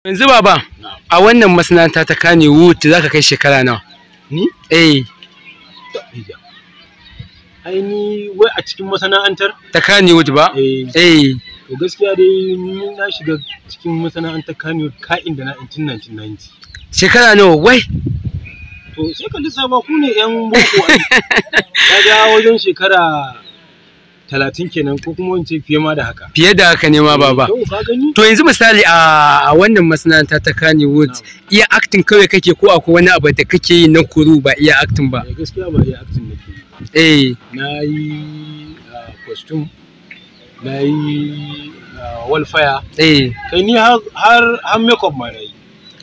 Yanzu baba, a wannan masana'anta ta Kannywood zaka kai shekara nawa? Ni? Ai ni wai a cikin masana'antar Ta Kannywood ba? To gaskiya dai ni na shiga cikin masana'antar Kannywood ka'in da na 1990. Shekara nawa wai? To sai ka lissafa ku ne yan boko ai. Kaga wajen shekara 30 kenan ko kuma wance fiye ma da haka. Fiye da haka ne ma baba. To yanzu misali a wannan masana'anta ta Kannywood iya acting kawai kake ko akwai wani abu da kake yi na kuru ba iya acting ba? Gaskiya ba iya acting nake yi. Na yi costume, na yi wildfire. Kai ni har makeup ma na yi.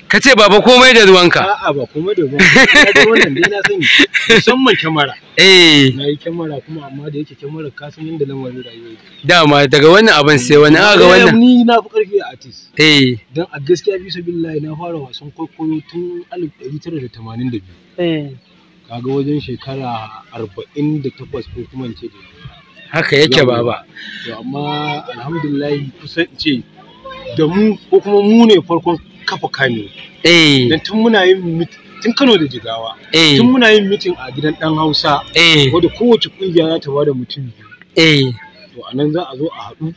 Ka ce baba komai da ruwanka? A'a ba komai da ruwanka. Na wannan dai na sani musamman kyamara. Na yi kyamara kuma amma da yake kyamara ka san yadda lamarin rayuwa yake. Dama daga wannan abin sai wani ga wannan. Ni na fi karfi a artist. Dan a gaskiya bisa billahi na fara wasan kwaikwayo tun 1982. Kaga wajen shekara 48 ko kuma ce da haka yake baba. To amma alhamdulillah kusan ce da mu ko kuma mu ne farkon kafa Kano. Dan tun muna yin tun Kano da Jigawa. Tun muna yin meeting a gidan dan Hausa. Wanda kowace kungiya za ta bada mutum biyu. To anan za a zo a haɗu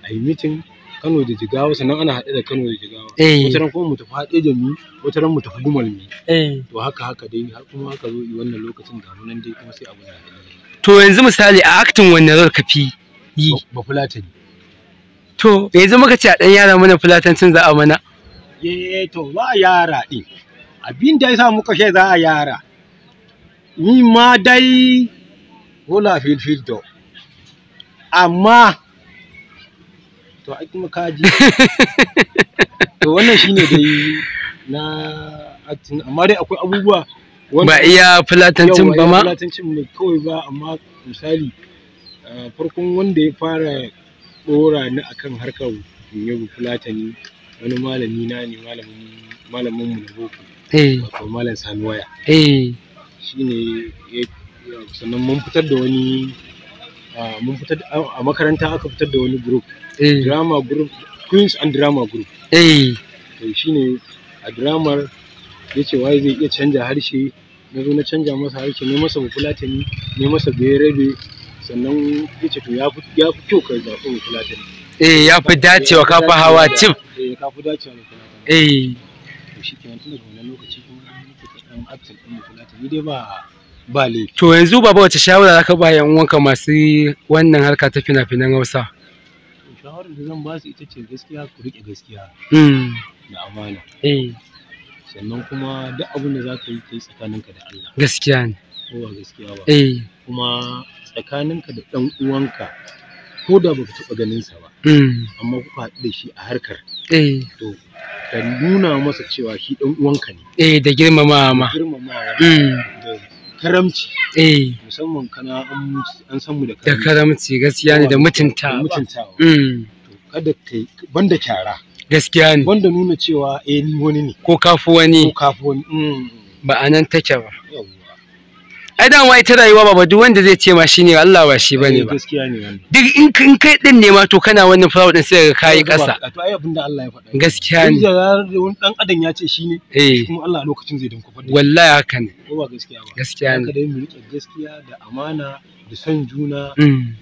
a yi meeting Kano da Jigawa sannan ana haɗe da Kano da Jigawa. Wataran kuma mu tafi haɗe da mi, wataran mu tafi Gumal mi. To haka dai har kuma haka zo yi wannan lokacin ga nan dai kuma sai abu na. To yanzu misali a acting wanne role ka fi yi? Ba Fulatani. To yanzu muka ce a dan yara mana Fulatancin za a mana. To za a yara ɗin abin da ya sa muka ce za a yara ni ma dai wala fil to amma to ai kuma kaji to wannan shine dai na acting amma dai akwai abubuwa ba iya Fulatancin ba ma Fulatancin ne kawai ba amma misali farkon wanda ya fara dora ni akan harkar yau Fulatani wani malami na ne malamin mu na boko wato malam Sani Waya shine sannan mun fitar da wani a makaranta aka fitar da wani group drama group Queens and Drama Group to shine a dramar yace wai zai iya canja harshe na zo na canja masa harshe ne masa Fulatani ne masa Bayerabe sannan yace to ya fi kyau ka zaɓi Fulatani ya fi dacewa ka fi hawa cif. Ka fi dacewa da Fulatani. To shi kenan tun daga wannan lokaci kuma nake ɗan acting ɗin Fulatani dai ba laifi. To yanzu baba wace shawara zaka ba yan uwanka masu wannan harka ta fina-finan Hausa? Shawarar da zan ba su ita ce gaskiya ku riƙe gaskiya da amana. Sannan kuma duk abin da za ka yi kai tsakaninka da Allah. Gaskiya ne. Ko ba gaskiya ba. Kuma tsakaninka da ɗan uwanka ko da baka taɓa ganin sa ba amma kuka haɗu da shi a harkar to ka nuna masa cewa shi ɗan uwanka ne da girmamawa ma da karamci musamman kana an san mu da karamci gaskiya ne da mutuntawa to kada kai banda kyara gaskiya ne wanda nuna cewa ni wani ne ko kafu wani ba anan take ba ai dama ita rayuwa ba duk wanda zai ce ma shine Allah ba shi bane ba gaskiya ne wannan duk in kai din ne ma to kana wannan fraud din sai ka kai kasa to ai abinda Allah ya faɗa gaskiya ne wani dan adam ya ce shine kuma Allah a lokacin zai dinka faɗa wallahi haka ne ko ba gaskiya ba gaskiya ne kada mu rike gaskiya da amana da son juna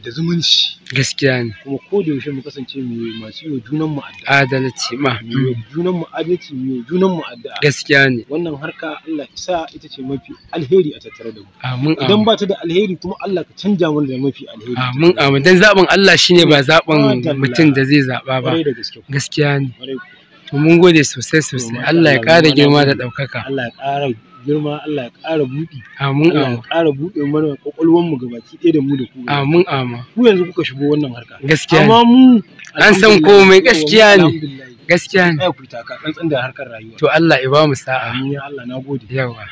da zumunci gaskiya ne kuma ko da yaushe mu kasance mu masu yi junan mu adalci ma junan mu adalci mu junan mu addu'a gaskiya ne wannan harka Allah isa ita ce mafi alheri a tattare da mu amin idan ba ta da alheri kuma Allah ka canja mana da mafi alheri amin dan zaben Allah shine ba zaben mutum da zai zaba ba gaskiya ne to mun gode sosai Allah ya ƙara girma da ɗaukaka Allah ya ƙara girma Allah ya ƙara buɗi amin Allah ya ƙara buɗe mana kwakwalwar mu gabaki ɗaya da mu da ku amin ku yanzu kuka shigo wannan harka gaskiya amma mu an san komai gaskiya ne gaskiya ne ai ku taka tsantsan da harkar rayuwa to Allah ya ba mu sa'a amin ya Allah nagode yawa